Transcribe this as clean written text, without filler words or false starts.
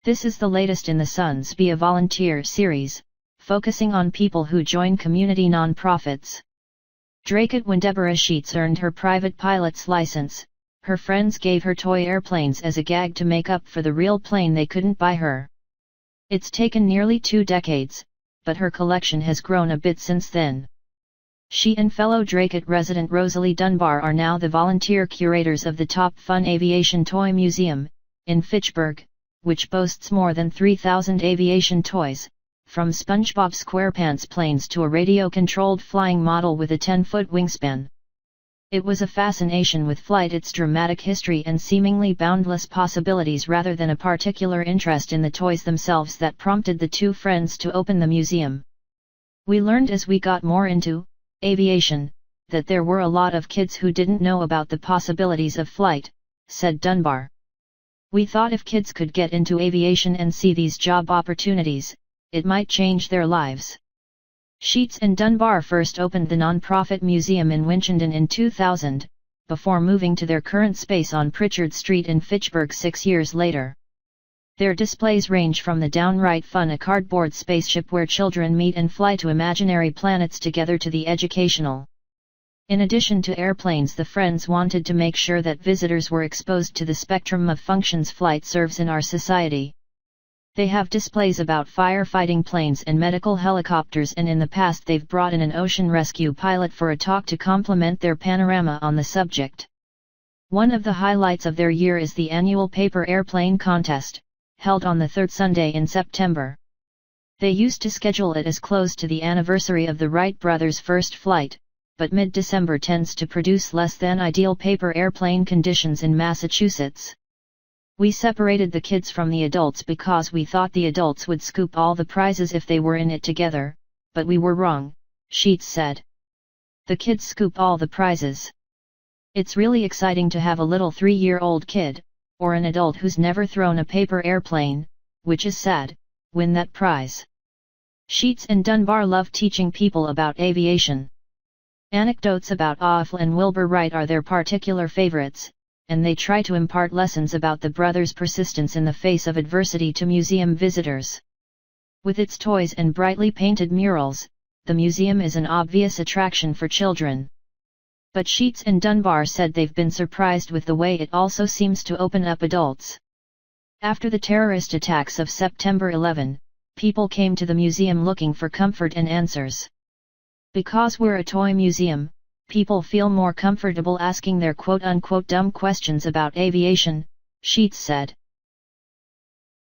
This is the latest in the Sons Be a Volunteer series, focusing on people who join community non-profits. Dracut. When Deborah Sheets earned her private pilot's license, her friends gave her toy airplanes as a gag to make up for the real plane they couldn't buy her. It's taken nearly 2 decades, but her collection has grown a bit since then. She and fellow Dracut resident Rosalie Dunbar are now the volunteer curators of the Top Fun Aviation Toy Museum, in Fitchburg, which boasts more than 3,000 aviation toys, from SpongeBob SquarePants planes to a radio-controlled flying model with a 10-foot wingspan. It was a fascination with flight, its dramatic history and seemingly boundless possibilities rather than a particular interest in the toys themselves that prompted the two friends to open the museum. We learned as we got more into aviation, that there were a lot of kids who didn't know about the possibilities of flight, said Dunbar. We thought if kids could get into aviation and see these job opportunities, it might change their lives. Sheets and Dunbar first opened the non-profit museum in Winchendon in 2000, before moving to their current space on Pritchard Street in Fitchburg 6 years later. Their displays range from the downright fun a cardboard spaceship where children meet and fly to imaginary planets together to the educational. In addition to airplanes, the friends wanted to make sure that visitors were exposed to the spectrum of functions flight serves in our society. They have displays about firefighting planes and medical helicopters, and in the past they've brought in an ocean rescue pilot for a talk to complement their panorama on the subject. One of the highlights of their year is the annual paper airplane contest, held on the third Sunday in September. They used to schedule it as close to the anniversary of the Wright brothers' first flight, but mid-December tends to produce less than ideal paper airplane conditions in Massachusetts. We separated the kids from the adults because we thought the adults would scoop all the prizes if they were in it together, but we were wrong, Sheets said. The kids scoop all the prizes. It's really exciting to have a little 3-year-old kid, or an adult who's never thrown a paper airplane, which is sad, win that prize. Sheets and Dunbar love teaching people about aviation. Anecdotes about Oefle and Wilbur Wright are their particular favorites, and they try to impart lessons about the brothers' persistence in the face of adversity to museum visitors. With its toys and brightly painted murals, the museum is an obvious attraction for children. But Sheets and Dunbar said they've been surprised with the way it also seems to open up adults. After the terrorist attacks of September 11, people came to the museum looking for comfort and answers. Because we're a toy museum, people feel more comfortable asking their quote-unquote dumb questions about aviation, Sheets said.